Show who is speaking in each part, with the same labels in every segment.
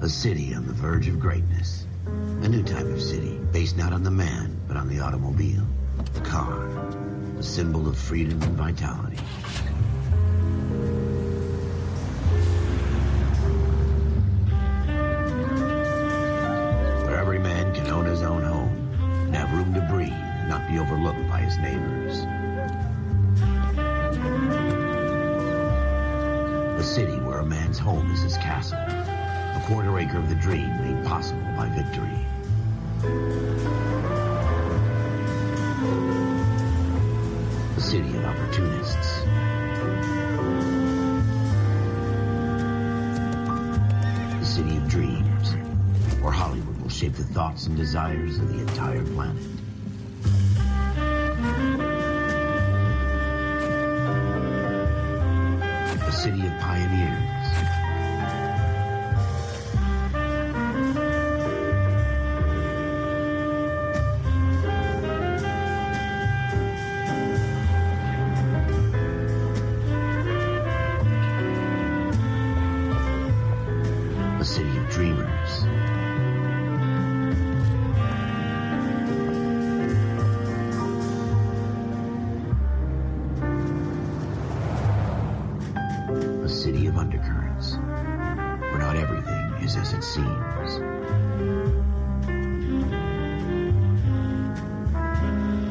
Speaker 1: A city on the verge of greatness. A new type of city, based not on the man, but on the automobile. The car. A symbol of freedom and vitality. Where every man can own his own home, and have room to breathe, and not be overlooked by his neighbors. A city where a man's home is his castle. A quarter acre of the dream made possible by victory. A city of opportunists. A city of dreams, where Hollywood will shape the thoughts and desires of the entire planet. A city of pioneers. A city of dreamers. A city of undercurrents, where not everything is as it seems.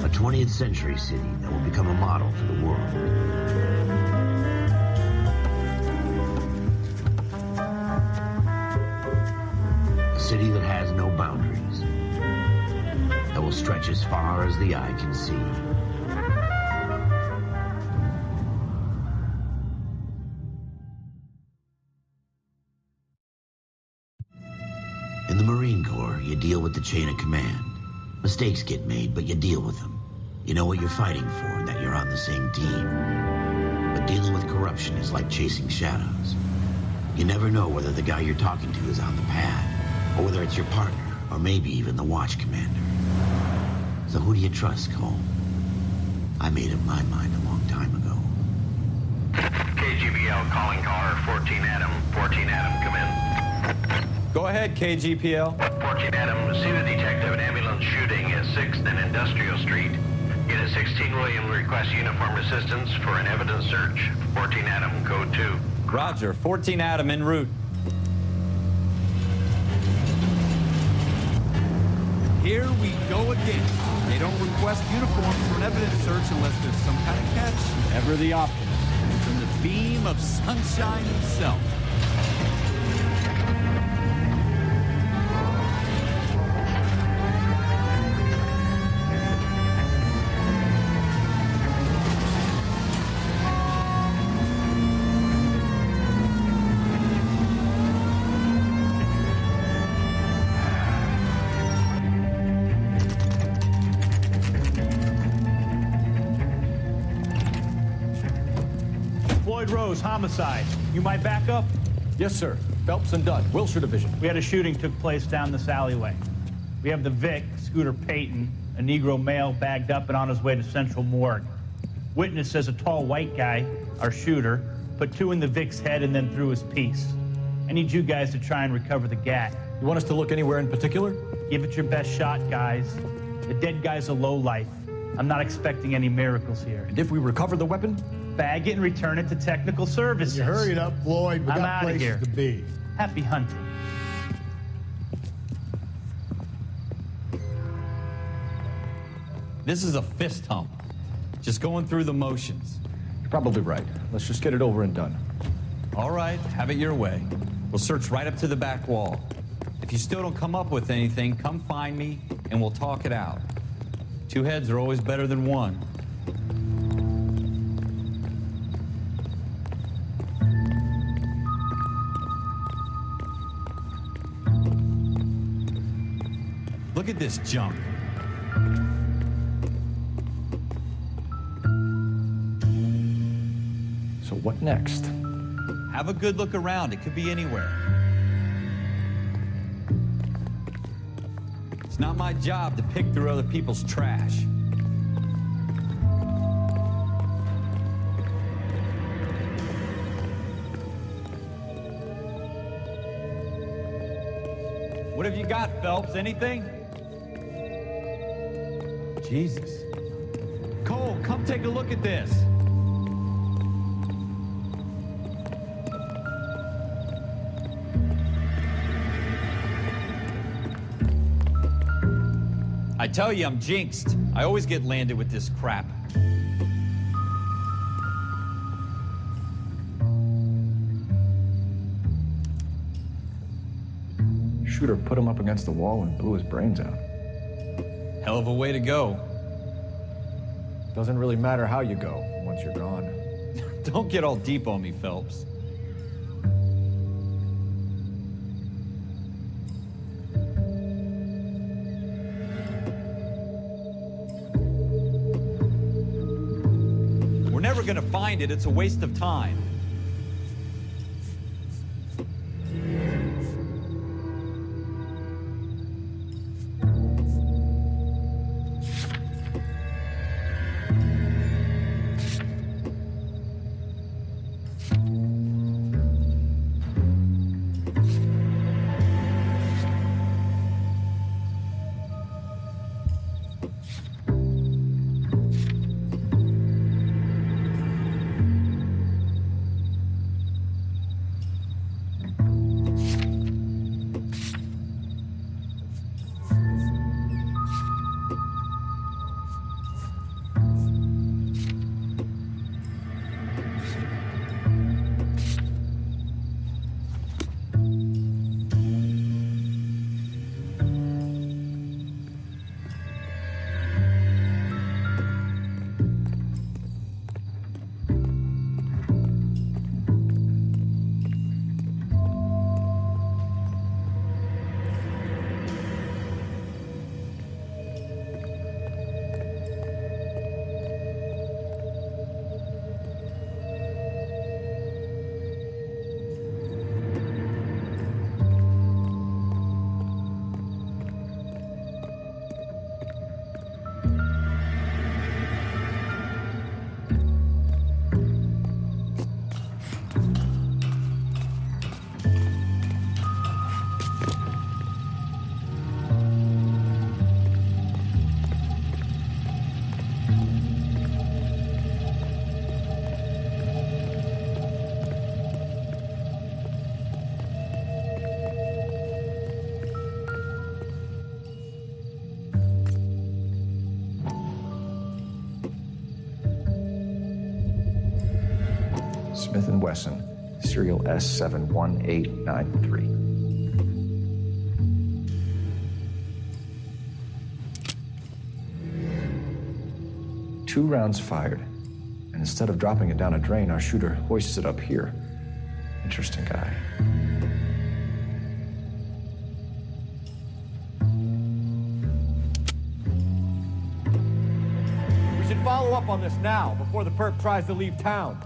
Speaker 1: A 20th century city that will become a model for the world. A city that has no boundaries, that will stretch as far as the eye can see. In the Marine Corps, you deal with the chain of command. Mistakes get made, but you deal with them. You know what you're fighting for and that you're on the same team. But dealing with corruption is like chasing shadows. You never know whether the guy you're talking to is on the pad, or whether it's your partner, or maybe even the watch commander. So who do you trust, Cole? I made up my mind a long time ago.
Speaker 2: KGBL calling caller 14 Adam. 14 Adam, come in.
Speaker 3: Go ahead, KGPL.
Speaker 2: 14 Adam, see the detective, an ambulance shooting at 6th and Industrial Street. Unit 16 William requests uniform assistance for an evidence search. 14 Adam, code 2.
Speaker 3: Roger, 14 Adam en route.
Speaker 4: Here we go again. They don't request uniforms for an evidence search unless there's some kind of catch.
Speaker 3: Ever the optimist.
Speaker 4: From the beam of sunshine himself.
Speaker 5: Rose, homicide. You might back up?
Speaker 6: Yes, sir. Phelps and Dunn, Wilshire Division.
Speaker 5: We had a shooting took place down this alleyway. We have the Vic, Scooter Payton, a Negro male bagged up and on his way to Central Morgue. Witness says a tall white guy, our shooter, put 2 in the Vic's head and then threw his piece. I need you guys to try and recover the gat.
Speaker 6: You want us to look anywhere in particular?
Speaker 5: Give it your best shot, guys. The dead guy's a lowlife. I'm not expecting any miracles here.
Speaker 6: And if we recover the weapon?
Speaker 5: Bag it and return it to technical services.
Speaker 7: You hurry it up, Floyd. We
Speaker 5: I'm
Speaker 7: got
Speaker 5: outta
Speaker 7: places
Speaker 5: here.
Speaker 7: to be.
Speaker 5: Happy hunting.
Speaker 3: This is a fist hump. Just going through the motions.
Speaker 6: You're probably right. Let's just get it over and done.
Speaker 3: All right, have it your way. We'll search right up to the back wall. If you still don't come up with anything, come find me and we'll talk it out. 2 heads are always better than 1. Look at this junk.
Speaker 6: So what next?
Speaker 3: Have a good look around. It could be anywhere. It's not my job to pick through other people's trash. What have you got, Phelps? Anything? Jesus. Cole, come take a look at this. I tell you, I'm jinxed. I always get landed with this crap.
Speaker 6: Shooter put him up against the wall and blew his brains out.
Speaker 3: Hell of a way to go.
Speaker 6: Doesn't really matter how you go once you're gone.
Speaker 3: Don't get all deep on me, Phelps. We're never gonna find it. It's a waste of time.
Speaker 6: Smith & Wesson, serial S71893. Two rounds fired, and instead of dropping it down a drain, our shooter hoists it up here. Interesting guy.
Speaker 7: We should follow up on this now, before the perp tries to leave town.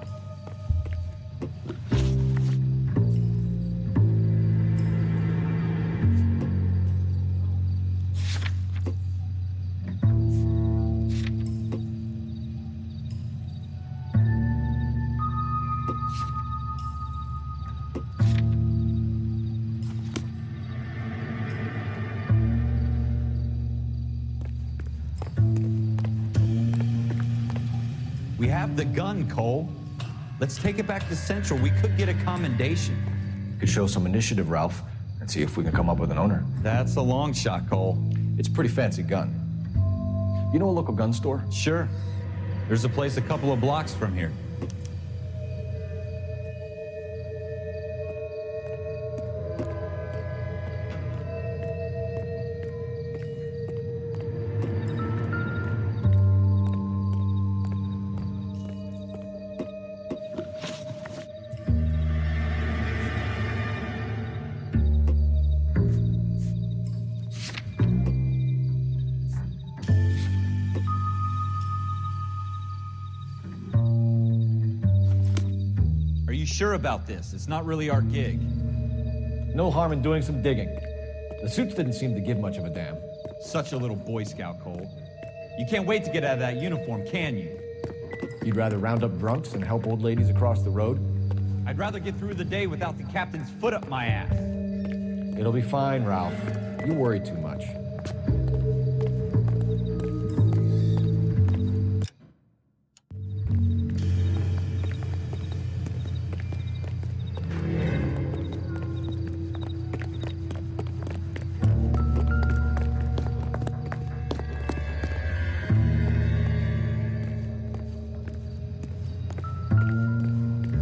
Speaker 3: We have the gun, Cole. Let's take it back to Central. We could get a commendation.
Speaker 6: Could show some initiative, Ralph, and see if we can come up with an owner.
Speaker 3: That's a long shot, Cole.
Speaker 6: It's a pretty fancy gun. You know a local gun store?
Speaker 3: Sure. There's a place a couple of blocks from here. Are you sure about this? It's not really our gig.
Speaker 6: No harm in doing some digging. The suits didn't seem to give much of a damn.
Speaker 3: Such a little Boy Scout, Cole. You can't wait to get out of that uniform, can you?
Speaker 6: You'd rather round up drunks than help old ladies across the road?
Speaker 3: I'd rather get through the day without the captain's foot up my ass.
Speaker 7: It'll be fine, Ralph. You worry too much.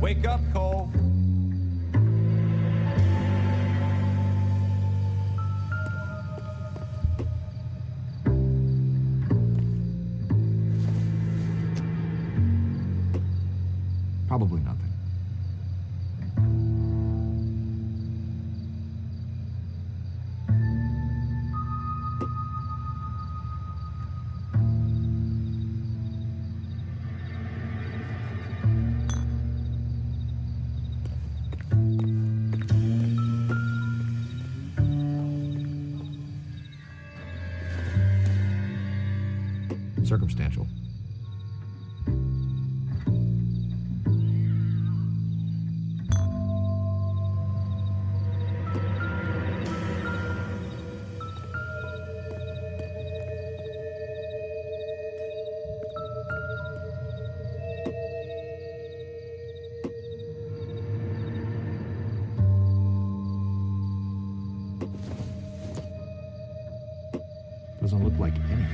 Speaker 4: Wake up, Cole.
Speaker 6: Probably nothing. Circumstantial. Doesn't look like anything.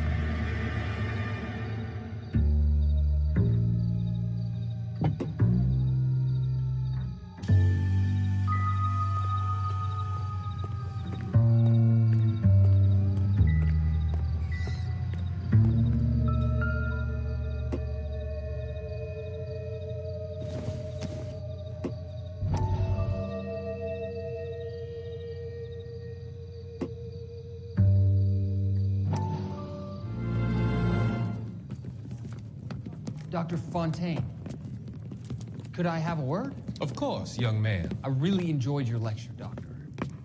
Speaker 8: Dr. Fontaine, could I have a word?
Speaker 9: Of course, young man.
Speaker 8: I really enjoyed your lecture, Doctor.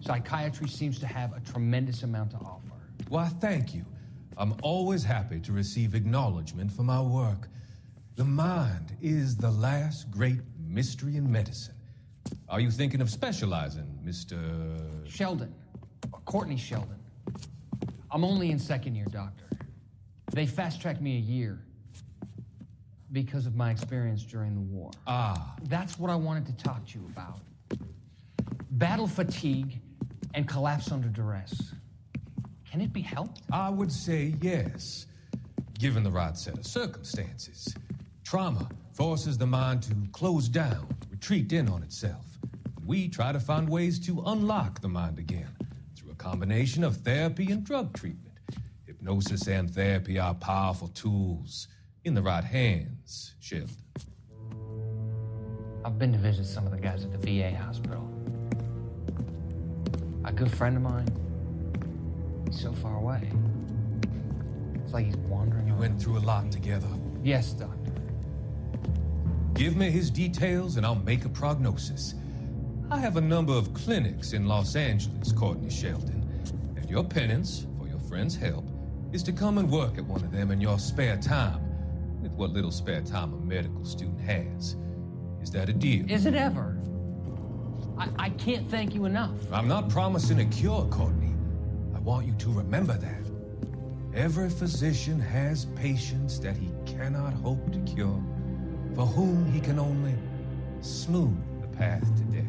Speaker 8: Psychiatry seems to have a tremendous amount to offer.
Speaker 9: Why, thank you. I'm always happy to receive acknowledgement for my work. The mind is the last great mystery in medicine. Are you thinking of specializing, Mr.
Speaker 8: Sheldon, Courtney Sheldon. I'm only in second year, Doctor. They fast-tracked me a year because of my experience during the war.
Speaker 9: Ah.
Speaker 8: That's what I wanted to talk to you about. Battle fatigue and collapse under duress. Can it be helped?
Speaker 9: I would say yes, given the right set of circumstances. Trauma forces the mind to close down, retreat in on itself. We try to find ways to unlock the mind again through a combination of therapy and drug treatment. Hypnosis and therapy are powerful tools in the right hands, Sheldon.
Speaker 8: I've been to visit some of the guys at the VA hospital. A good friend of mine, he's so far away. It's like he's wandering
Speaker 9: You
Speaker 8: around.
Speaker 9: went through a lot together.
Speaker 8: Yes, Doctor.
Speaker 9: Give me his details and I'll make a prognosis. I have a number of clinics in Los Angeles, Courtney Sheldon, and your penance for your friend's help is to come and work at one of them in your spare time, with what little spare time a medical student has. Is that a deal?
Speaker 8: Is it ever? I can't thank you enough.
Speaker 9: I'm not promising a cure, Courtney. I want you to remember that. Every physician has patients that he cannot hope to cure, for whom he can only smooth the path to death.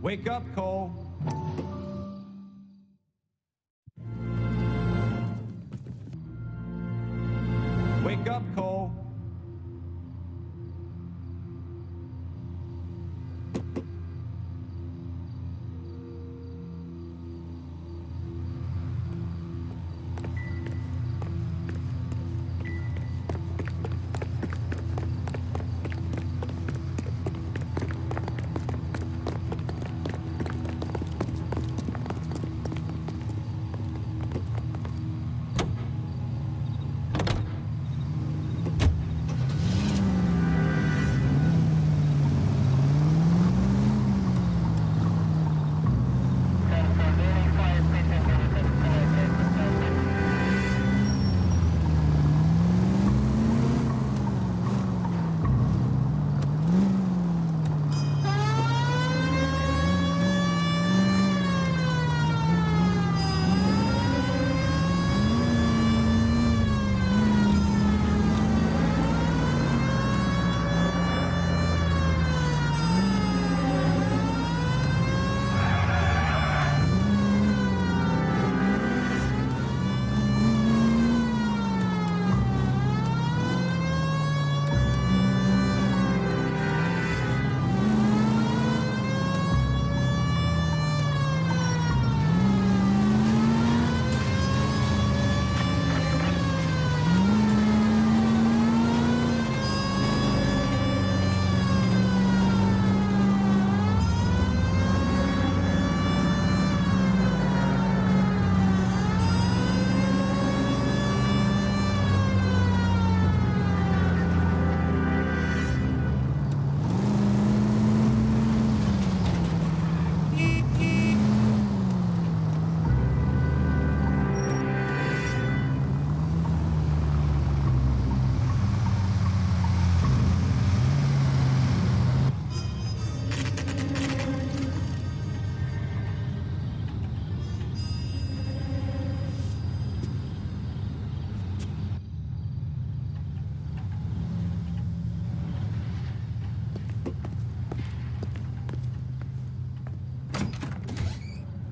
Speaker 4: Wake up, Cole. Wake up, Cole.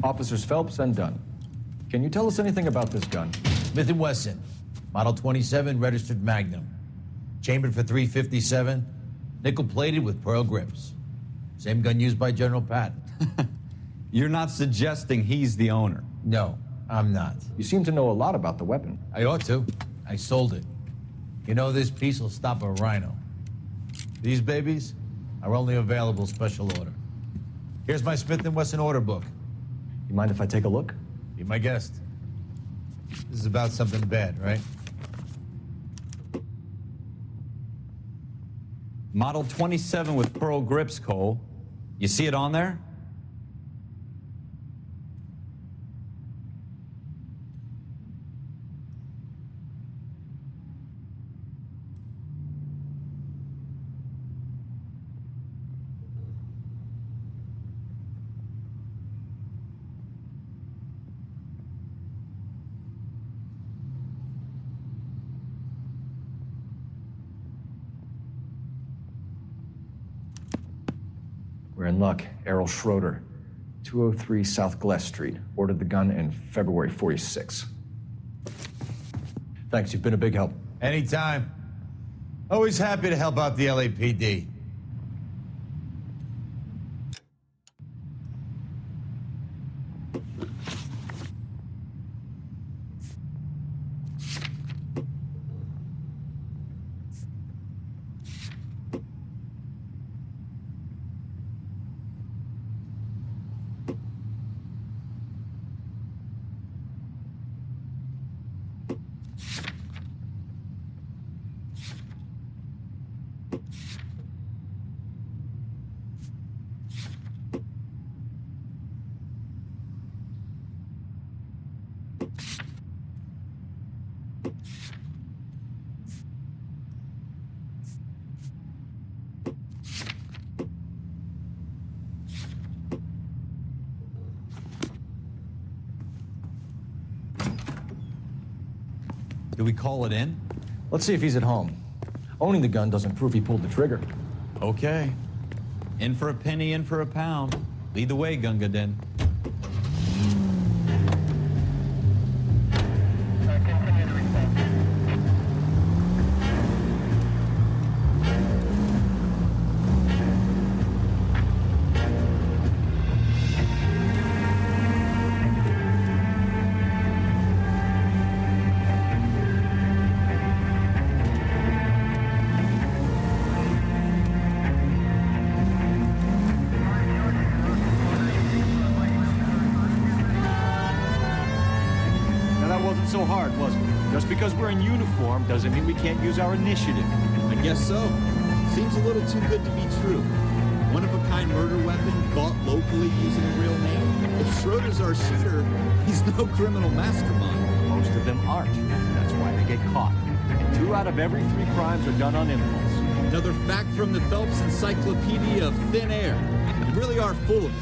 Speaker 6: Officers Phelps and Dunn. Can you tell us anything about this gun?
Speaker 10: Smith & Wesson, Model 27, registered Magnum. Chambered for .357, nickel-plated with pearl grips. Same gun used by General Patton.
Speaker 3: You're not suggesting he's the owner?
Speaker 10: No, I'm not.
Speaker 6: You seem to know a lot about the weapon.
Speaker 10: I ought to. I sold it. You know, this piece will stop a rhino. These babies are only available special order. Here's my Smith & Wesson order book.
Speaker 6: You mind if I take a look?
Speaker 10: Be my guest. This is about something bad, right?
Speaker 3: Model 27 with pearl grips, Cole. You see it on there?
Speaker 6: We're in luck. Errol Schroeder, 203 South Gless Street. Ordered the gun in February '46. Thanks, you've been a big help.
Speaker 10: Anytime. Always happy to help out the LAPD.
Speaker 3: Do we call it in?
Speaker 6: Let's see if he's at home. Owning the gun doesn't prove he pulled the trigger.
Speaker 3: Okay. In for a penny, in for a pound. Lead the way, Gunga Din.
Speaker 7: So hard, was it? Just because we're in uniform doesn't mean we can't use our initiative.
Speaker 4: I guess so. Seems a little too good to be true. One-of-a-kind murder weapon bought locally using a real name. If Schroeder's our shooter, he's no criminal mastermind.
Speaker 7: Most of them aren't. That's why they get caught. And 2 out of every 3 crimes are done on impulse.
Speaker 4: Another fact from the Phelps Encyclopedia of Thin Air. You really are full of it.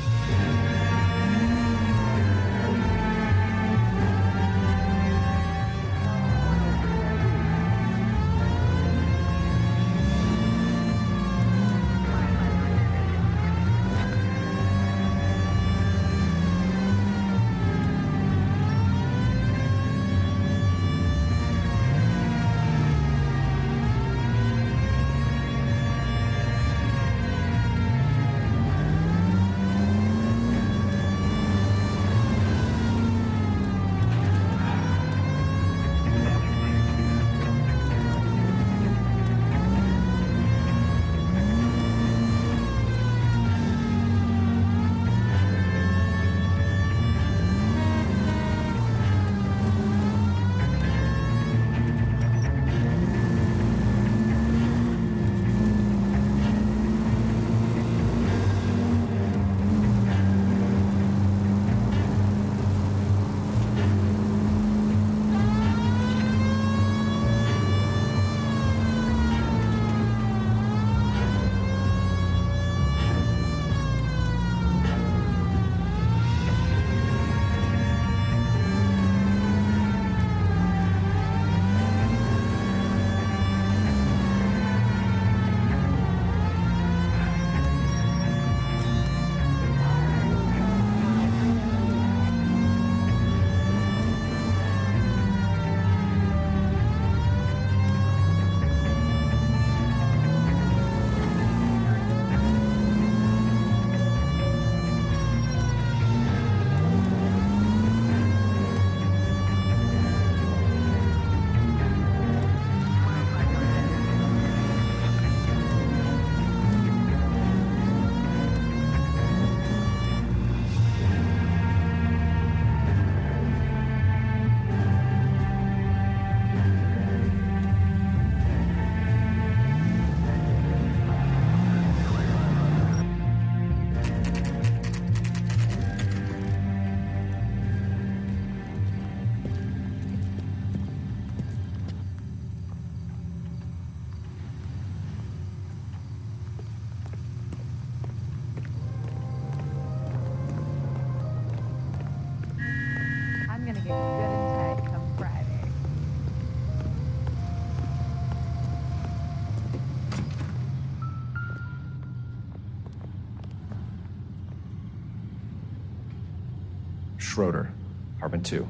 Speaker 6: Schroeder, apartment 2.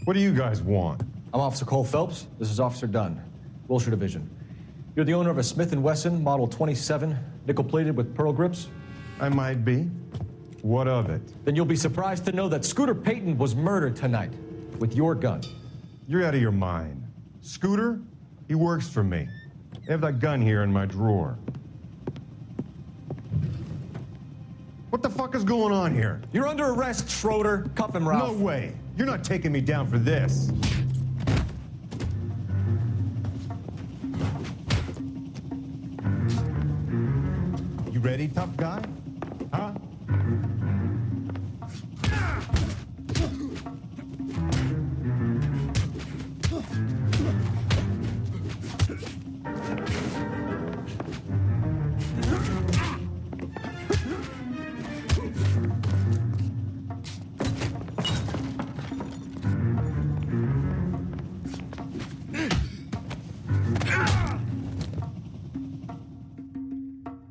Speaker 11: What do you guys want?
Speaker 6: I'm Officer Cole Phelps. This is Officer Dunn, Wilshire Division. You're the owner of a Smith & Wesson Model 27, nickel-plated with pearl grips?
Speaker 11: I might be. What of it?
Speaker 6: Then you'll be surprised to know that Scooter Payton was murdered tonight with your gun.
Speaker 11: You're out of your mind. Scooter? He works for me. I have that gun here in my drawer. What the fuck is going on here?
Speaker 6: You're under arrest, Schroeder. Cuff him, Ralph.
Speaker 11: No way. You're not taking me down for this. You ready, tough guy? Huh?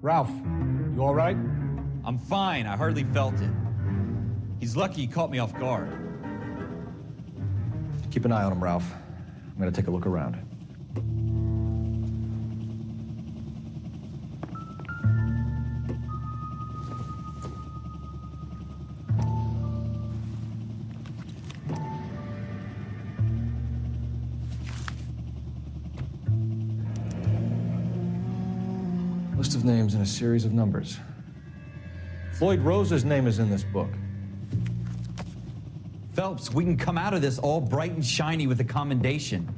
Speaker 6: Ralph, you all right?
Speaker 3: I'm fine. I hardly felt it. He's lucky he caught me off guard.
Speaker 6: Keep an eye on him, Ralph. I'm gonna take a look around. List of names and a series of numbers. Floyd Rose's name is in this book.
Speaker 3: Phelps, we can come out of this all bright and shiny with a commendation,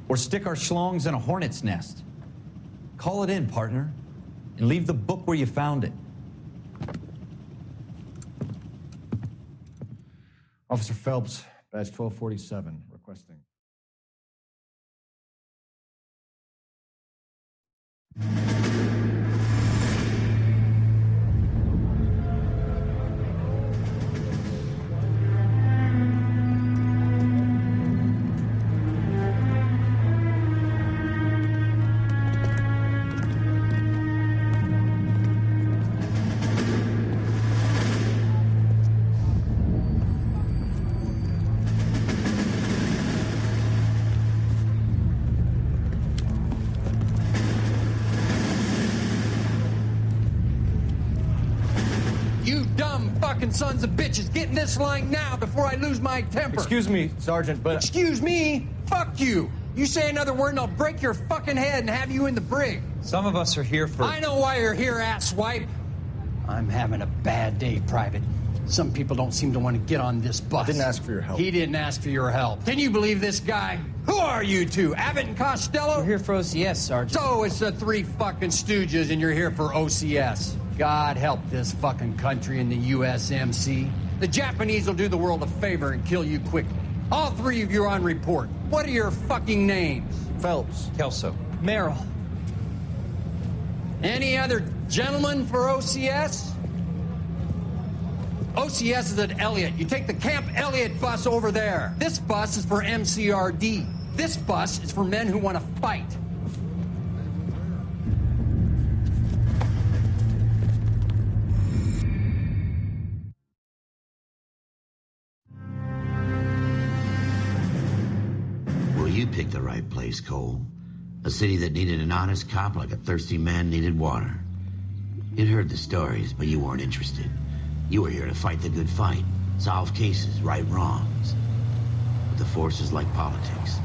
Speaker 3: or stick our schlongs in a hornet's nest. Call it in, partner, and leave the book where you found it.
Speaker 6: Officer Phelps, badge 1247, requesting.
Speaker 8: Sons of bitches, get in this line now before I lose my temper.
Speaker 6: Excuse me, Sergeant, but...
Speaker 8: Excuse me? Fuck you. You say another word and I'll break your fucking head and have you in the brig.
Speaker 3: Some of us are here for...
Speaker 8: I know why you're here, asswipe. I'm having a bad day, Private. Some people don't seem to want to get on this bus.
Speaker 6: I didn't ask for your help.
Speaker 8: He didn't ask for your help. Can you believe this guy? Who are you two? Abbott and Costello?
Speaker 12: We're here for OCS, Sergeant.
Speaker 8: So it's the three fucking stooges and you're here for OCS. God help this fucking country and the USMC. The Japanese will do the world a favor and kill you quickly. All three of you are on report. What are your fucking names?
Speaker 6: Phelps.
Speaker 3: Kelso.
Speaker 12: Merrill.
Speaker 8: Any other gentlemen for OCS? OCS is at Elliott. You take the Camp Elliott bus over there. This bus is for MCRD. This bus is for men who want to fight.
Speaker 1: You picked the right place, Cole. A city that needed an honest cop like a thirsty man needed water. You'd heard the stories, but you weren't interested. You were here to fight the good fight, solve cases, right wrongs. But the force is like politics.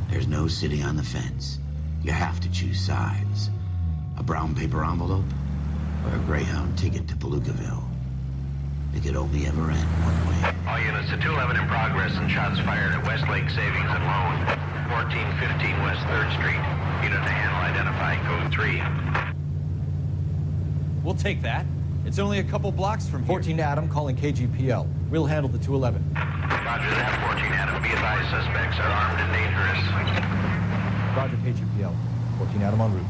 Speaker 1: There's no sitting on the fence. You have to choose sides. A brown paper envelope or a Greyhound ticket to Palookaville. It could only ever end one way.
Speaker 2: All units to 211 in progress and shots fired at Westlake Savings and Loan. 1415 West 3rd Street. Unit to handle identifying code 3.
Speaker 3: We'll take that. It's only a couple blocks from here.
Speaker 6: 14 Adam calling KGPL. We'll handle the 211.
Speaker 2: Roger that, 14 Adam. Be advised, suspects are armed and dangerous.
Speaker 6: Roger, KGPL. 14 Adam en route.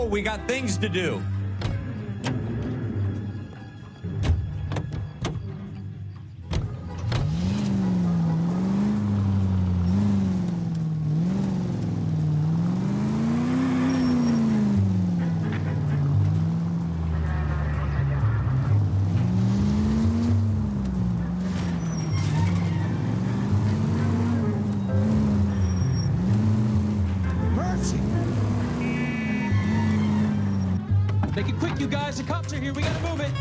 Speaker 3: we got things to do.
Speaker 12: Make it quick, you guys. The cops are here. We gotta move it.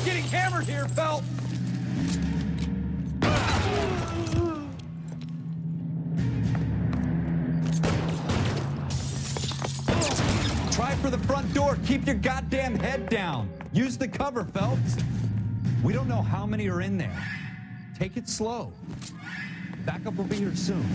Speaker 12: Getting hammered here, Phelps.
Speaker 3: Try for the front door. Keep your goddamn head down. Use the cover, Phelps. We don't know how many are in there. Take it slow. Backup will be here soon.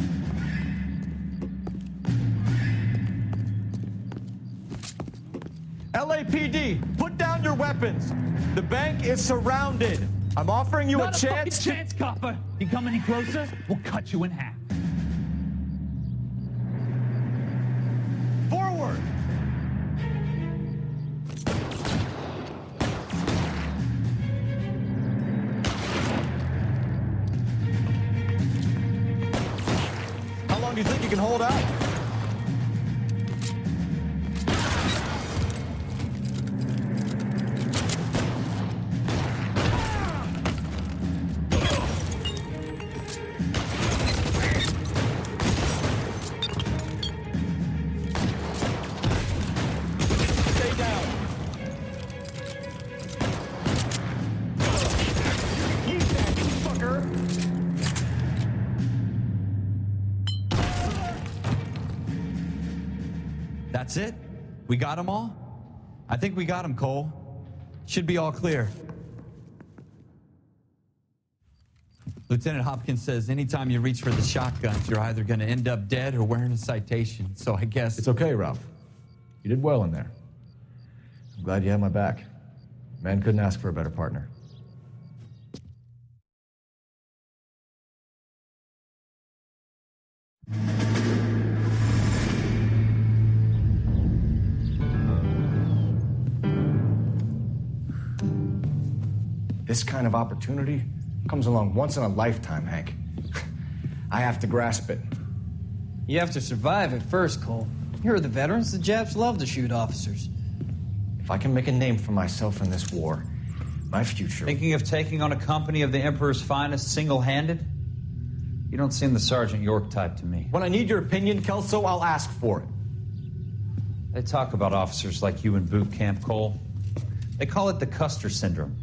Speaker 7: LAPD, put down your weapons. The bank is surrounded. I'm offering you
Speaker 5: Not
Speaker 7: a chance to...
Speaker 5: chance, copper. You come any closer, we'll cut you in half.
Speaker 7: Forward! How long do you think you can hold out? Stay down. Eat that, you fucker.
Speaker 3: That's it? We got them all? I think we got them, Cole. Should be all clear. Lieutenant Hopkins says anytime you reach for the shotguns, you're either going to end up dead or wearing a citation. So I guess...
Speaker 6: It's okay, Ralph. You did well in there. I'm glad you had my back. Man couldn't ask for a better partner. This kind of opportunity comes along once in a lifetime, Hank. I have to grasp it.
Speaker 13: You have to survive at first, Cole. Here are the veterans. The Japs love to shoot officers.
Speaker 6: If I can make a name for myself in this war, my future...
Speaker 3: Thinking of taking on a company of the Emperor's finest single-handed? You don't seem the Sergeant York type to me.
Speaker 7: When I need your opinion, Kelso, I'll ask for it.
Speaker 3: They talk about officers like you in boot camp, Cole. They call it the Custer syndrome.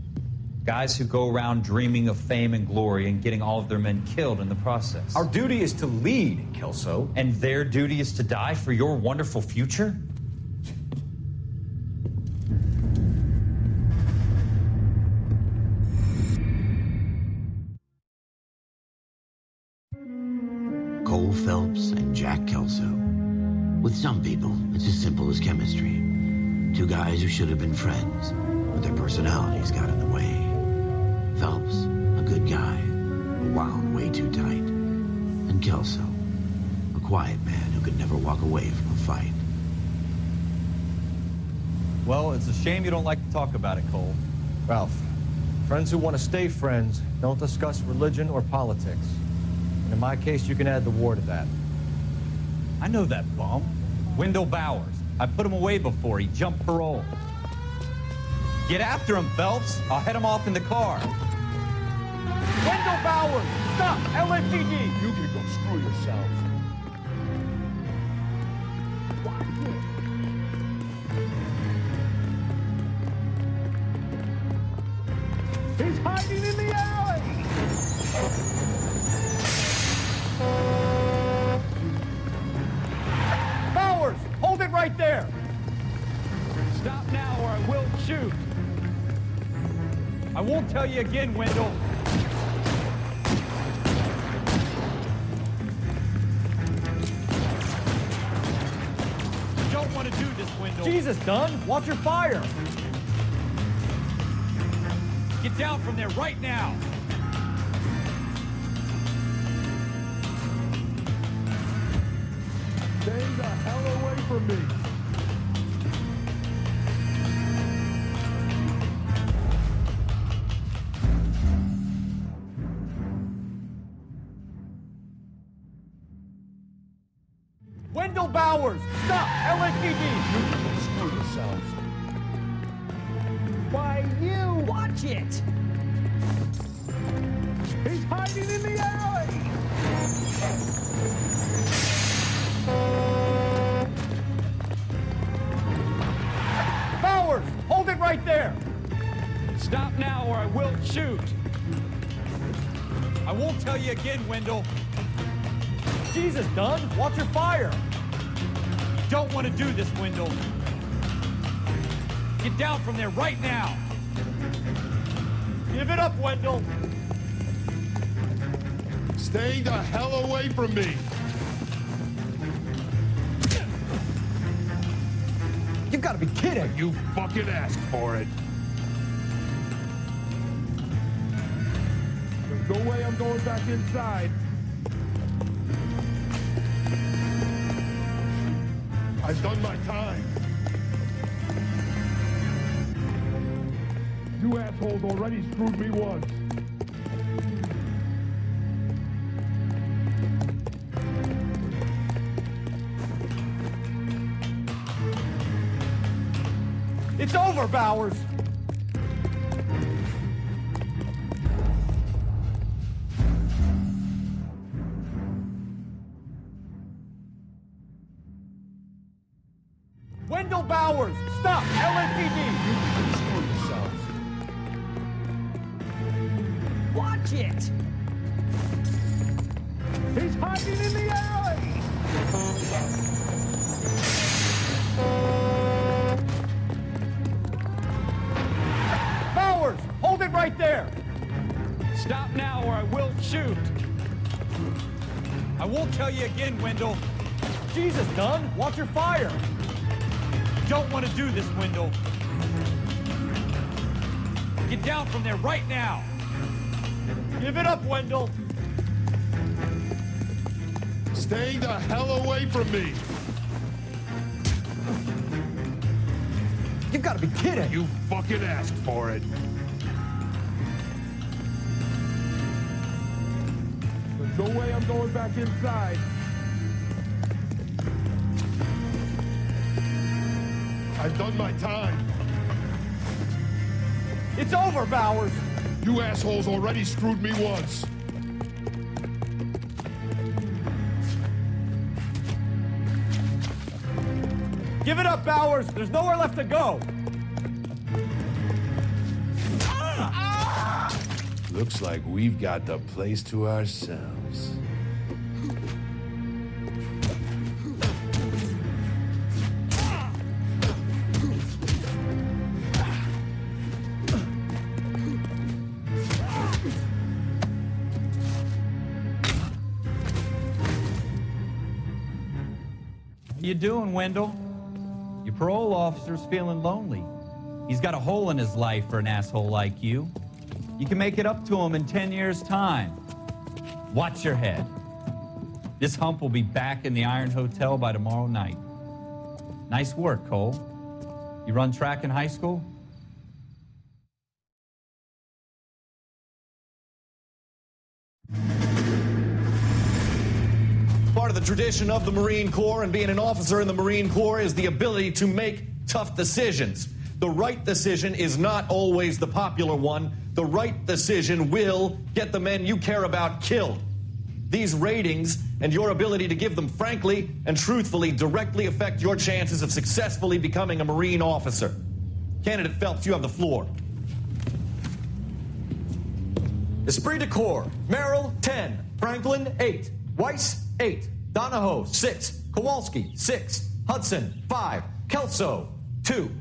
Speaker 3: Guys who go around dreaming of fame and glory and getting all of their men killed in the process.
Speaker 7: Our duty is to lead, Kelso.
Speaker 3: And their duty is to die for your wonderful future?
Speaker 1: Cole Phelps and Jack Kelso. With some people, it's as simple as chemistry. Two guys who should have been friends, but their personalities got in the way. Phelps, a good guy, wound way too tight. And Kelso, a quiet man who could never walk away from a fight.
Speaker 3: Well, it's a shame you don't like to talk about it, Cole.
Speaker 7: Ralph, friends who want to stay friends don't discuss religion or politics. And in my case, you can add the war to that.
Speaker 3: I know that bum. Wendell Bowers. I put him away before. He jumped parole. Get after him, Phelps. I'll head him off in the car.
Speaker 7: Wendell Bowers! Stop! LAPD! You can go screw yourselves. He's hiding in the alley!
Speaker 3: shoot. I won't tell you again, Wendell. You don't want to do this, Wendell.
Speaker 12: Jesus, Dunn, watch your fire.
Speaker 3: Get down from there right now.
Speaker 11: Stay the hell away from me.
Speaker 12: Wendell Bowers, stop! LAPD!
Speaker 11: Screw yourselves.
Speaker 12: Why, you! Watch it!
Speaker 11: He's hiding in the alley!
Speaker 12: Bowers, hold it right there!
Speaker 3: Stop now or I will shoot. I won't tell you again, Wendell.
Speaker 12: Jesus, Dunn, watch your fire!
Speaker 3: You don't want to do this, Wendell. Get down from there right now.
Speaker 12: Give it up, Wendell!
Speaker 11: Stay the hell away from me.
Speaker 12: You've got to be kidding!
Speaker 11: You fucking asked for it. There's no way I'm going back inside. I've done my time. You assholes already screwed me once.
Speaker 12: It's over, Bowers! Wendell Bowers, stop! LAPD!
Speaker 11: Screw yourselves.
Speaker 12: Watch it!
Speaker 11: He's hiding in the alley!
Speaker 12: Bowers, hold it right there!
Speaker 3: Stop now or I will shoot. I won't tell you again, Wendell.
Speaker 12: Jesus, Dunn, watch your fire!
Speaker 3: You don't want to do this, Wendell. Get down from there right now.
Speaker 12: Give it up, Wendell!
Speaker 11: Stay the hell away from me.
Speaker 12: You've got to be kidding!
Speaker 11: You fucking asked for it. There's no way I'm going back inside. I've done my time.
Speaker 12: It's over, Bowers!
Speaker 11: You assholes already screwed me once.
Speaker 12: Give it up, Bowers! There's nowhere left to go!
Speaker 11: Looks like we've got the place to ourselves.
Speaker 3: How you doing, Wendell? Your parole officer's feeling lonely. He's got a hole in his life for an asshole like you. You can make it up to him in 10 years' time. Watch your head. This hump will be back in the Iron Hotel by tomorrow night. Nice work, Cole. You run track in high school?
Speaker 14: Part of the tradition of the Marine Corps and being an officer in the Marine Corps is the ability to make tough decisions. The right decision is not always the popular one. The right decision will get the men you care about killed. These ratings and your ability to give them frankly and truthfully directly affect your chances of successfully becoming a Marine officer. Candidate Phelps, you have the floor. Esprit de Corps, Merrill, 10. Franklin, 8. Weiss, 8. Donahoe, 6. Kowalski, 6. Hudson, 5. Kelso, 2.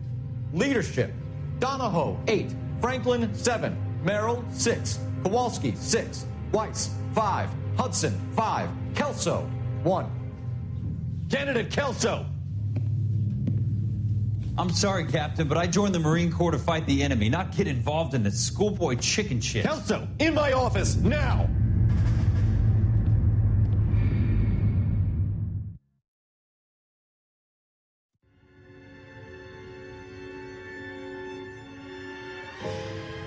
Speaker 14: Leadership, Donahoe, 8. Franklin, 7. Merrill, 6. Kowalski, 6. Weiss, 5. Hudson, 5. Kelso, 1. Candidate Kelso!
Speaker 15: I'm sorry, Captain, but I joined the Marine Corps to fight the enemy, not get involved in this schoolboy chicken shit.
Speaker 14: Kelso, in my office, now!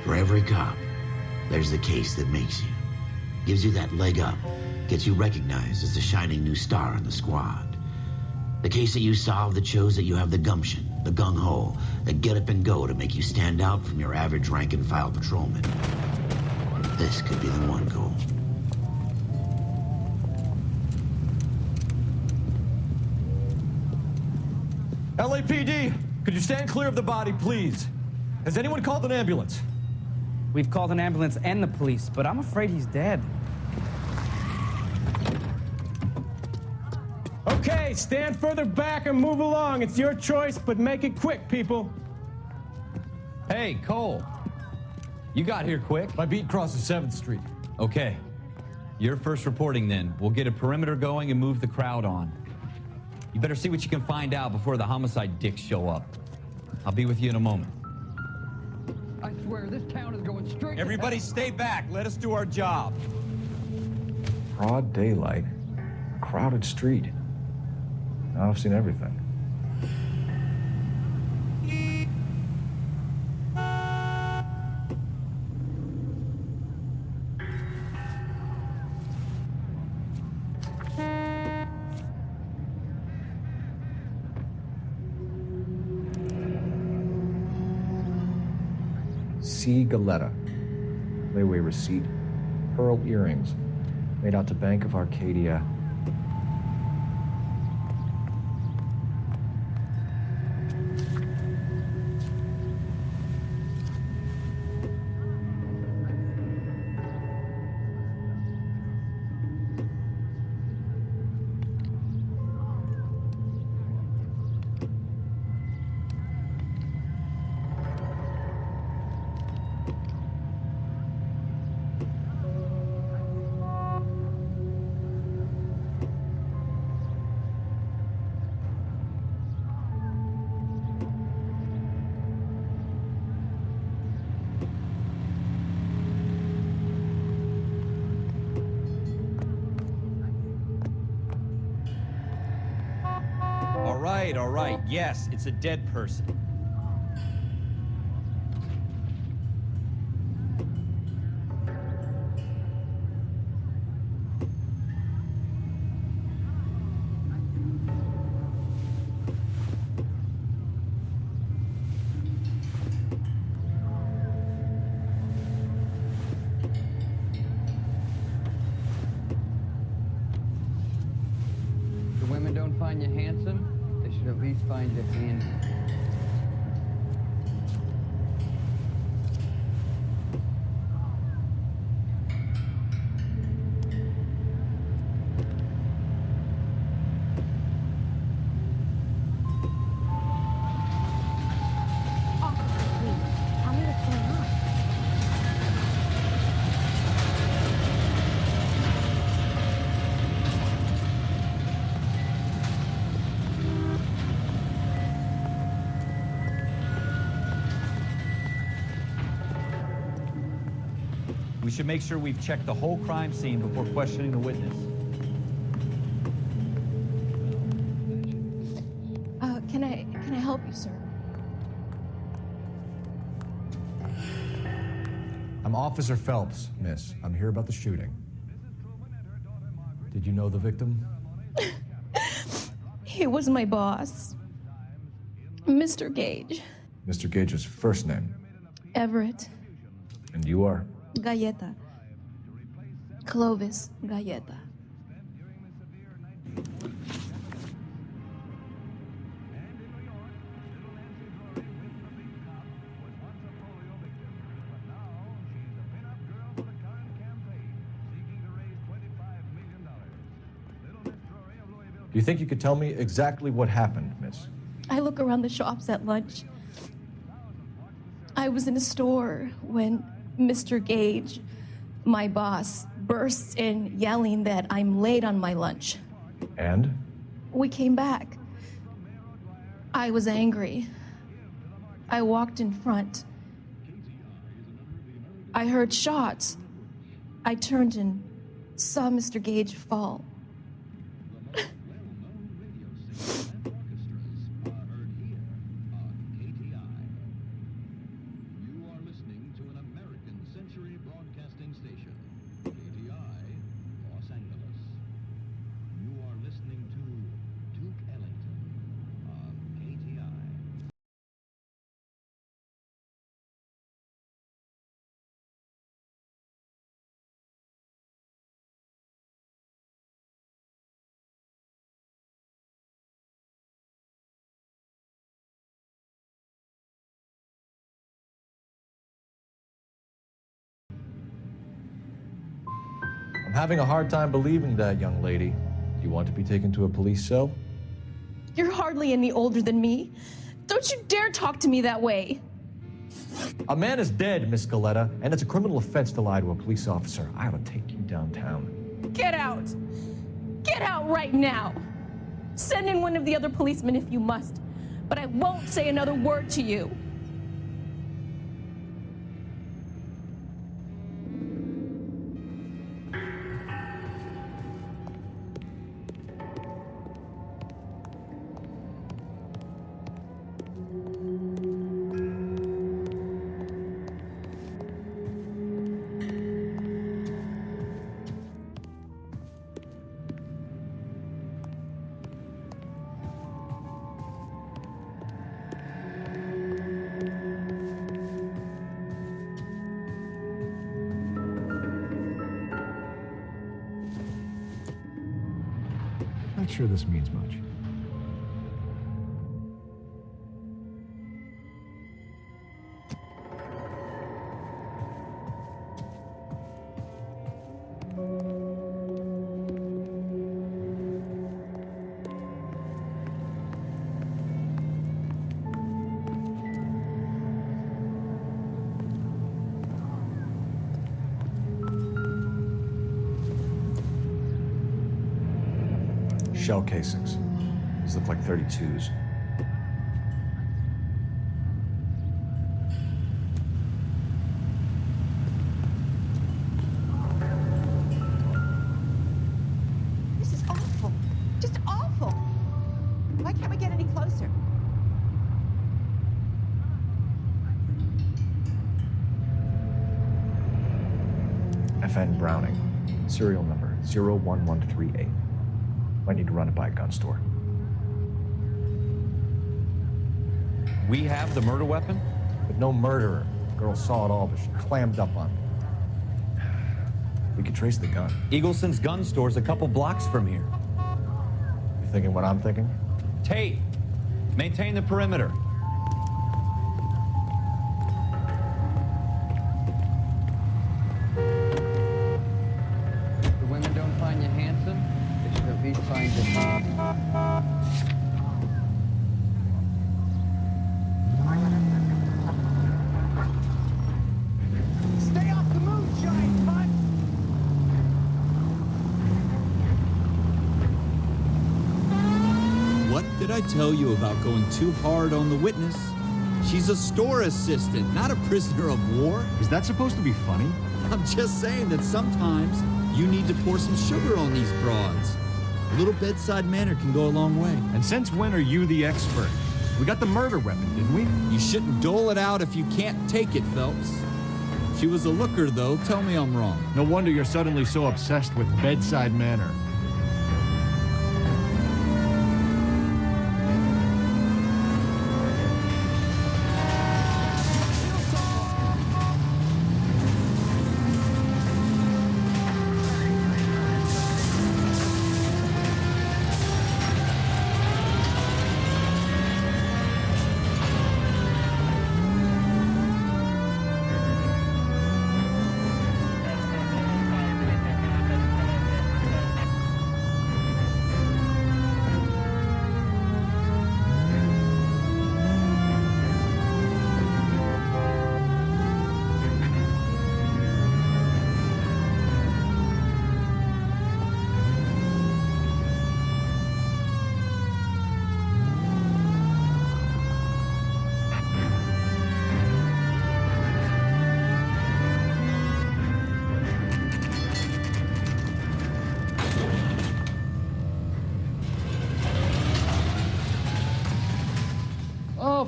Speaker 1: For every cop, there's the case that makes you. Gives you that leg up, gets you recognized as the shining new star in the squad. The case that you solve that shows that you have the gumption, the gung-ho, the get up and go to make you stand out from your average rank-and-file patrolman. This could be the one, Cole.
Speaker 7: LAPD, could you stand clear of the body, please? Has anyone called an ambulance?
Speaker 16: We've called an ambulance and the police, but I'm afraid he's dead.
Speaker 12: Okay, stand further back and move along. It's your choice, but make it quick, people.
Speaker 3: Hey, Cole. You got here quick.
Speaker 7: My beat crosses 7th Street.
Speaker 3: Okay. You're first reporting then. We'll get a perimeter going and move the crowd on. You better see what you can find out before the homicide dicks show up. I'll be with you in a moment.
Speaker 17: I swear, this town is going straight.
Speaker 3: Everybody stay back. Let us do our job.
Speaker 6: Broad daylight, crowded street. Now I've seen everything. C. Galetta. Layaway receipt. Pearl earrings. Made out to Bank of Arcadia.
Speaker 3: All right. Yes, it's a dead person.
Speaker 17: The women don't find you handsome? They should at least find you handy.
Speaker 3: We should make sure we've checked the whole crime scene before questioning the witness.
Speaker 18: Can I help you, sir?
Speaker 6: I'm Officer Phelps, miss. I'm here about the shooting. Did you know the victim?
Speaker 18: He was my boss, Mr. Gage.
Speaker 6: Mr. Gage's first name.
Speaker 18: Everett.
Speaker 6: And you are?
Speaker 18: Galleta. Clovis Galleta.
Speaker 6: Do you think you could tell me exactly what happened, miss?
Speaker 18: I look around the shops at lunch. I was in a store when Mr. Gage, my boss, bursts in yelling that I'm late on my lunch.
Speaker 6: And?
Speaker 18: We came back. I was angry. I walked in front. I heard shots. I turned and saw Mr. Gage fall.
Speaker 6: I'm having a hard time believing that, young lady. Do you want to be taken to a police cell?
Speaker 18: You're hardly any older than me. Don't you dare talk to me that way.
Speaker 6: A man is dead, Miss Galetta, and it's a criminal offense to lie to a police officer. I ought to take you downtown.
Speaker 18: Get out. Get out right now. Send in one of the other policemen if you must, but I won't say another word to you.
Speaker 6: Not sure this means much. Shell casings. These look like 32s.
Speaker 19: This is awful. Just awful. Why can't we get any closer?
Speaker 6: FN Browning. Serial number 01138. Might need to run it by a gun store.
Speaker 3: We have the murder weapon?
Speaker 6: But no murderer. The girl saw it all, but she clammed up on me. We could trace the gun.
Speaker 3: Eagleson's gun store's a couple blocks from here.
Speaker 6: You thinking what I'm thinking?
Speaker 3: Tate, maintain the perimeter.
Speaker 17: If the women don't find you handsome, they should at least find you hot.
Speaker 19: Stay off the move, giant cunt!
Speaker 4: What did I tell you about going too hard on the witness? She's a store assistant, not a prisoner of war.
Speaker 11: Is that supposed to be funny?
Speaker 4: I'm just saying that sometimes you need to pour some sugar on these broads. A little bedside manner can go a long way.
Speaker 11: And since when are you the expert? We got the murder weapon, didn't we?
Speaker 4: You shouldn't dole it out if you can't take it, Phelps. She was a looker, though. Tell me I'm wrong.
Speaker 11: No wonder you're suddenly so obsessed with bedside manner.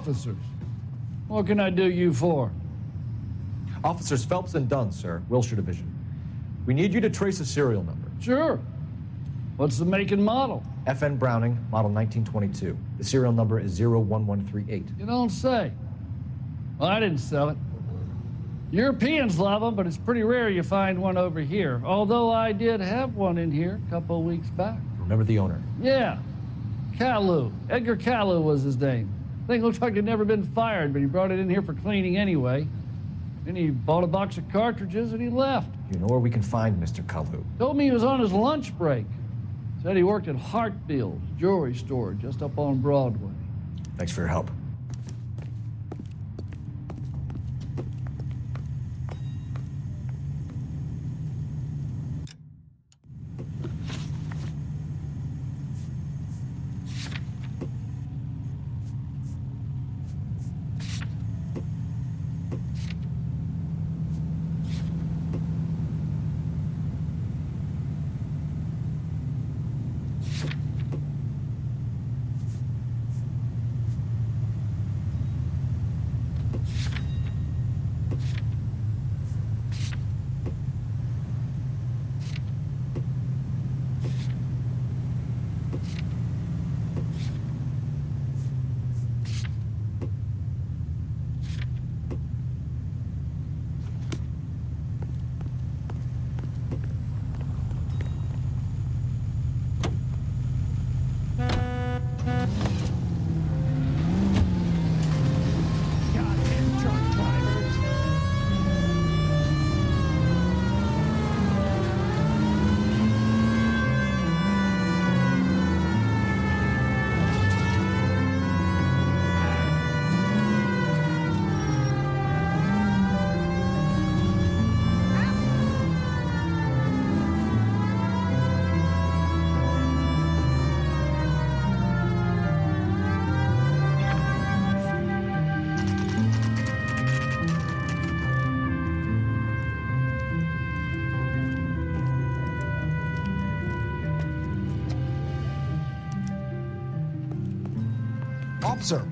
Speaker 20: officers. What can I do you for?
Speaker 7: Officers Phelps and Dunn, sir, Wilshire Division. We need you to trace a serial number.
Speaker 20: Sure. What's the make and model?
Speaker 7: FN Browning, model 1922. The serial number is 01138.
Speaker 20: You don't say. Well, I didn't sell it. Europeans love them, but it's pretty rare you find one over here. Although I did have one in here a couple of weeks back.
Speaker 7: Remember the owner?
Speaker 20: Yeah. Kalu. Edgar Kalu was his name. Thing looked like he'd never been fired, but he brought it in here for cleaning anyway. Then he bought a box of cartridges and he left.
Speaker 7: You know where we can find Mr. Kalu?
Speaker 20: Told me he was on his lunch break. Said he worked at Hartfield's jewelry store just up on Broadway.
Speaker 7: Thanks for your help.
Speaker 21: Officer,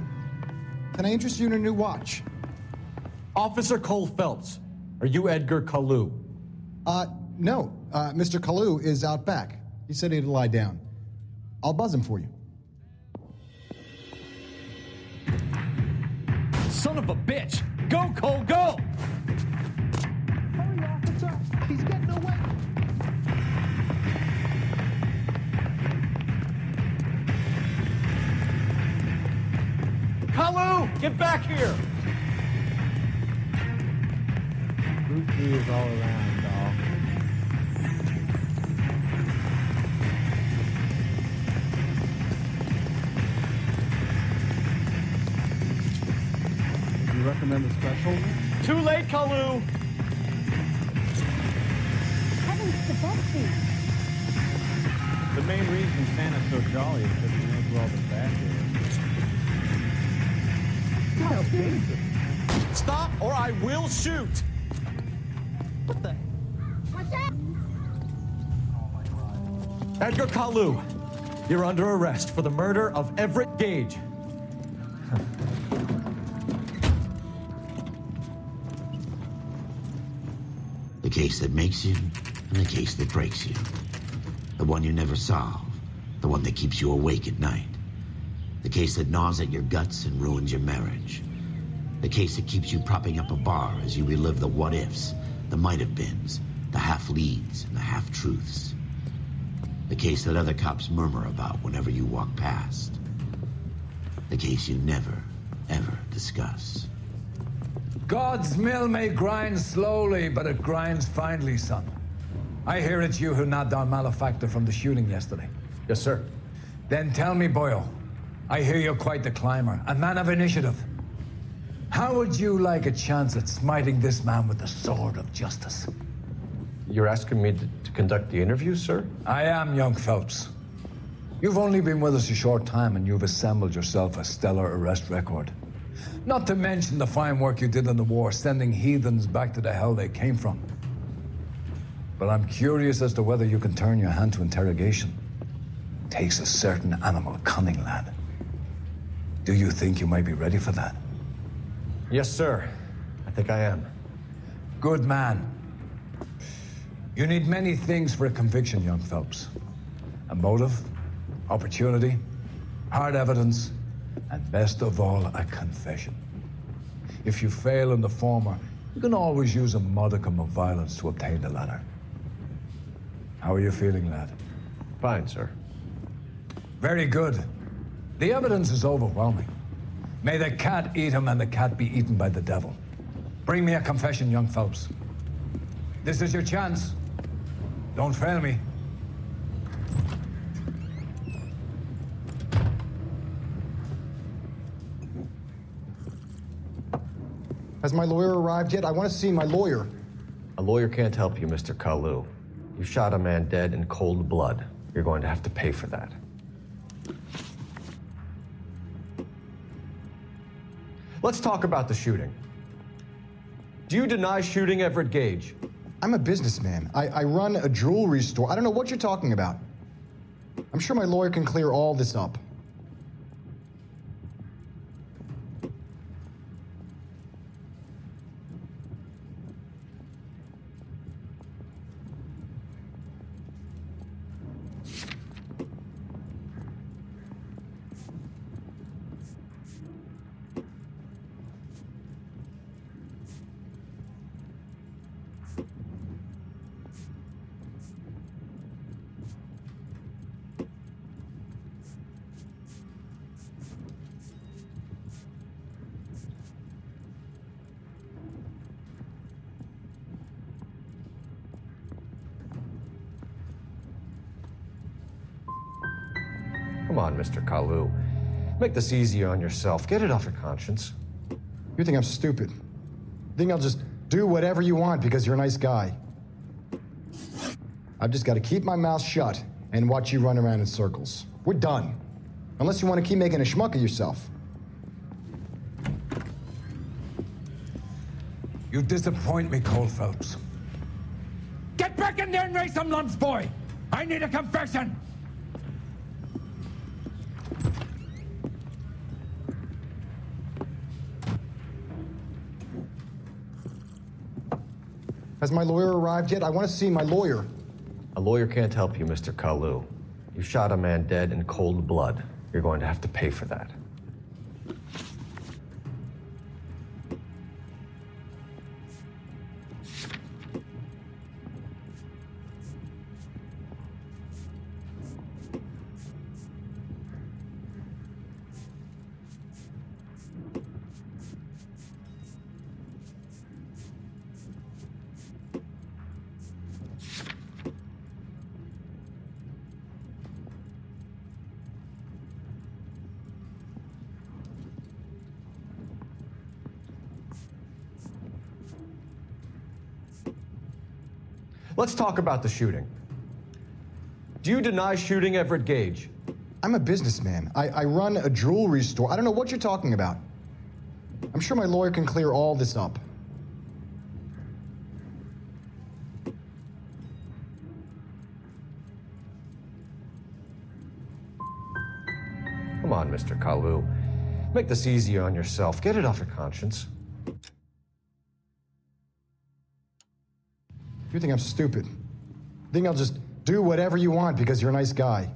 Speaker 21: can I interest you in a new watch?
Speaker 7: Officer Cole Phelps, are you Edgar Kalu?
Speaker 21: No. Mr. Kalu is out back. He said he'd lie down. I'll buzz him for you.
Speaker 3: Son of a bitch! Go, Cole, go!
Speaker 21: Hurry, officer! He's getting away!
Speaker 7: Kalu, get back here!
Speaker 17: Bruce Lee is all around, doll.
Speaker 20: You recommend a special?
Speaker 7: Too late, Kalu!
Speaker 19: Heavens to Betsy!
Speaker 17: The main reason Santa's so jolly is because he knows where all the bad is.
Speaker 7: Stop or I will shoot!
Speaker 19: What the? What's that?
Speaker 7: Edgar Kalu, you're under arrest for the murder of Everett Gage.
Speaker 1: The case that makes you and the case that breaks you. The one you never solve. The one that keeps you awake at night. The case that gnaws at your guts and ruins your marriage. The case that keeps you propping up a bar as you relive the what-ifs, the might-have-beens, the half-leads, and the half-truths. The case that other cops murmur about whenever you walk past. The case you never, ever discuss.
Speaker 22: God's mill may grind slowly, but it grinds finely, son. I hear it's you who nabbed our malefactor from the shooting yesterday.
Speaker 7: Yes, sir.
Speaker 22: Then tell me, Boyle, I hear you're quite the climber, a man of initiative. How would you like a chance at smiting this man with the sword of justice?
Speaker 6: You're asking me to conduct the interview, sir?
Speaker 22: I am, young Phelps. You've only been with us a short time, and you've assembled yourself a stellar arrest record. Not to mention the fine work you did in the war, sending heathens back to the hell they came from. But I'm curious as to whether you can turn your hand to interrogation. Takes a certain animal cunning, lad. Do you think you might be ready for that?
Speaker 7: Yes, sir. I think I am.
Speaker 22: Good man. You need many things for a conviction, young Phelps. A motive, opportunity, hard evidence, and best of all, a confession. If you fail in the former, you can always use a modicum of violence to obtain the latter. How are you feeling, lad?
Speaker 7: Fine, sir.
Speaker 22: Very good. The evidence is overwhelming. May the cat eat him and the cat be eaten by the devil. Bring me a confession, young Phelps. This is your chance. Don't fail me.
Speaker 21: Has my lawyer arrived yet? I want to see my lawyer.
Speaker 7: A lawyer can't help you, Mr. Kalu. You shot a man dead in cold blood. You're going to have to pay for that. Let's talk about the shooting. Do you deny shooting Everett Gage?
Speaker 21: I'm a businessman. I run a jewelry store. I don't know what you're talking about. I'm sure my lawyer can clear all this up.
Speaker 7: Come on, Mr. Kalu. Make this easier on yourself. Get it off your conscience.
Speaker 21: You think I'm stupid? Think I'll just do whatever you want because you're a nice guy? I've just got to keep my mouth shut and watch you run around in circles. We're done. Unless you want to keep making a schmuck of yourself.
Speaker 22: You disappoint me, Cole Phelps.
Speaker 9: Get back in there and raise some lumps, boy! I need a confession!
Speaker 21: Has my lawyer arrived yet? I want to see my lawyer.
Speaker 7: A lawyer can't help you, Mr. Kalu. You shot a man dead in cold blood. You're going to have to pay for that. Let's talk about the shooting. Do you deny shooting Everett Gage?
Speaker 21: I'm a businessman. I run a jewelry store. I don't know what you're talking about. I'm sure my lawyer can clear all this up.
Speaker 7: Come on, Mr. Kalu. Make this easier on yourself. Get it off your conscience.
Speaker 21: You think I'm stupid? Think I'll just do whatever you want because you're a nice guy?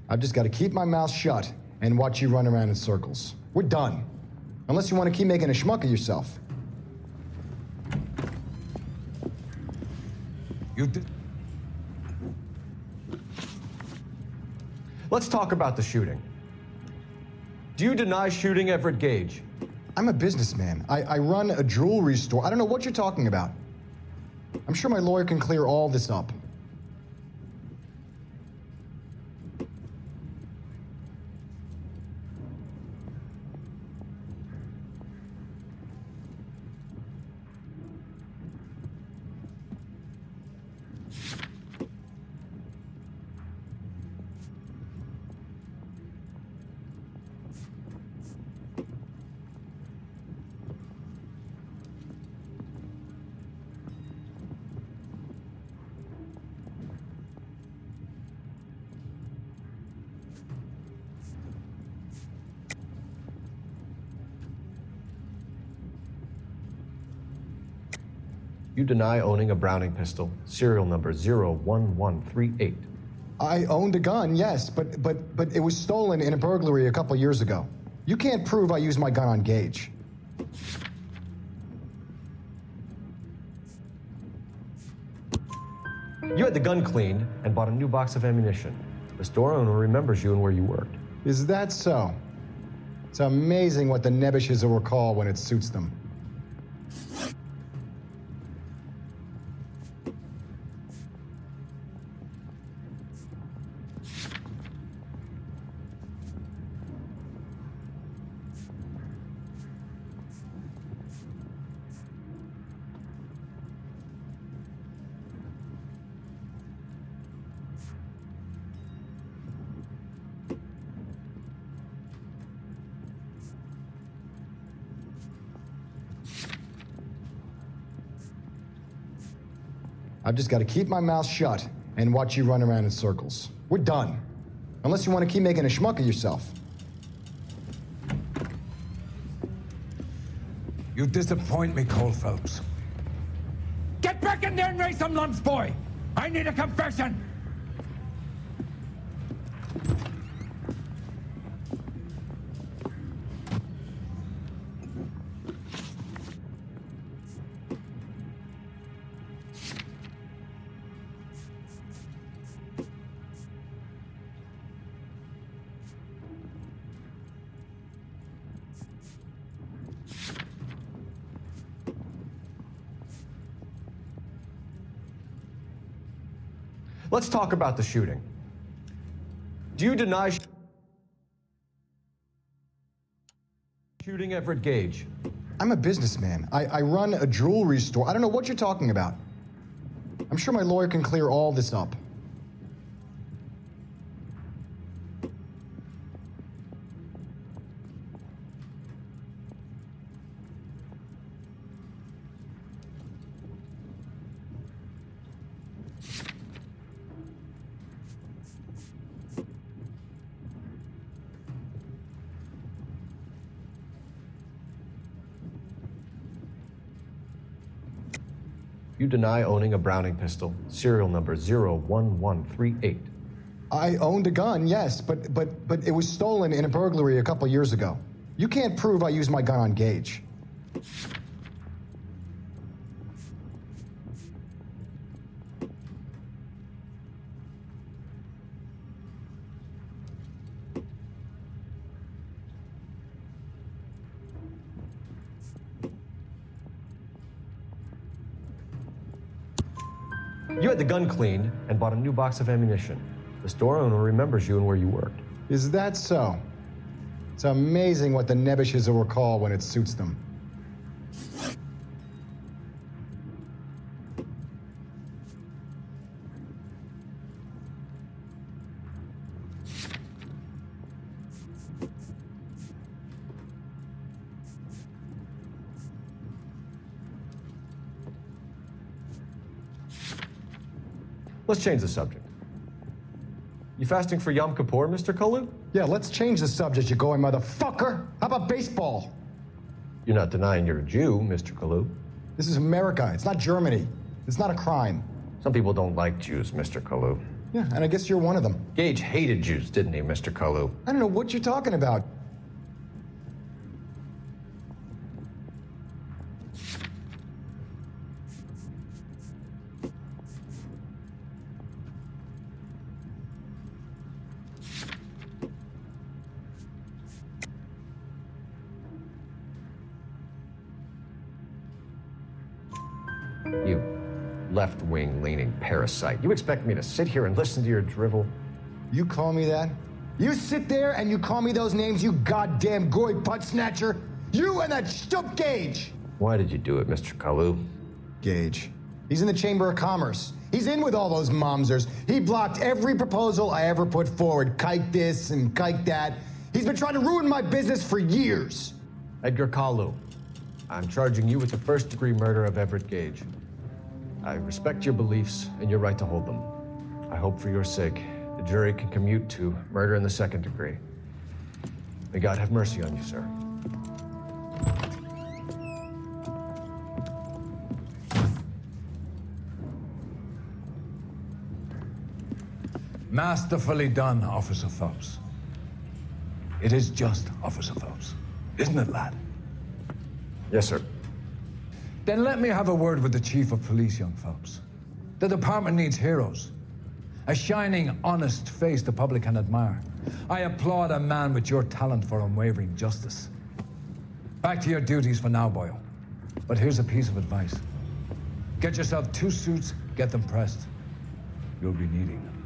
Speaker 21: I've just got to keep my mouth shut and watch you run around in circles. We're done. Unless you want to keep making a schmuck of yourself.
Speaker 22: You did.
Speaker 7: Let's talk about the shooting. Do you deny shooting Everett Gage?
Speaker 21: I'm a businessman. I run a jewelry store. I don't know what you're talking about. I'm sure my lawyer can clear all this up.
Speaker 6: You deny owning a Browning pistol, serial number 01138.
Speaker 21: I owned a gun, yes, but it was stolen in a burglary a couple years ago. You can't prove I used my gun on Gage.
Speaker 6: You had the gun cleaned and bought a new box of ammunition. The store owner remembers you and where you worked.
Speaker 21: Is that so? It's amazing what the Nebbishes will recall when it suits them. I've just got to keep my mouth shut and watch you run around in circles. We're done. Unless you want to keep making a schmuck of yourself.
Speaker 22: You disappoint me, Cole Phelps.
Speaker 9: Get back in there and raise some lumps, boy! I need a confession!
Speaker 6: Let's talk about the shooting. Do you deny shooting Everett Gage?
Speaker 21: I'm a businessman. I run a jewelry store. I don't know what you're talking about. I'm sure my lawyer can clear all this up.
Speaker 6: You deny owning a Browning pistol, serial number 01138.
Speaker 21: I owned a gun, yes, but it was stolen in a burglary a couple years ago. You can't prove I used my gun on Gage.
Speaker 6: You had the gun cleaned and bought a new box of ammunition. The store owner remembers you and where you worked.
Speaker 21: Is that so? It's amazing what the Nebbishes will recall when it suits them.
Speaker 6: Let's change the subject. You fasting for Yom Kippur, Mr. Kalu?
Speaker 21: Yeah, let's change the subject, you going motherfucker. How about baseball?
Speaker 6: You're not denying you're a Jew, Mr. Kalu.
Speaker 21: This is America. It's not Germany. It's not a crime.
Speaker 6: Some people don't like Jews, Mr. Kalu.
Speaker 21: Yeah, and I guess you're one of them.
Speaker 6: Gage hated Jews, didn't he, Mr. Kalu?
Speaker 21: I don't know what you're talking about.
Speaker 6: You left-wing leaning parasite. You expect me to sit here and listen to your drivel?
Speaker 21: You call me that? You sit there and you call me those names, you goddamn goy butt snatcher? You and that stup Gage!
Speaker 6: Why did you do it, Mr. Kalu?
Speaker 21: Gage. He's in the Chamber of Commerce. He's in with all those momsers. He blocked every proposal I ever put forward. Kike this and kike that. He's been trying to ruin my business for years.
Speaker 6: Edgar Kalu, I'm charging you with the first-degree murder of Everett Gage. I respect your beliefs and your right to hold them. I hope for your sake the jury can commute to murder in the second degree. May God have mercy on you, sir.
Speaker 22: Masterfully done, Officer Phelps. It is just, Officer Phelps. Isn't it, lad?
Speaker 6: Yes, sir.
Speaker 22: Then let me have a word with the Chief of Police, young Phelps. The department needs heroes. A shining, honest face the public can admire. I applaud a man with your talent for unwavering justice. Back to your duties for now, Boyle. But here's a piece of advice. Get yourself 2 suits, get them pressed. You'll be needing them.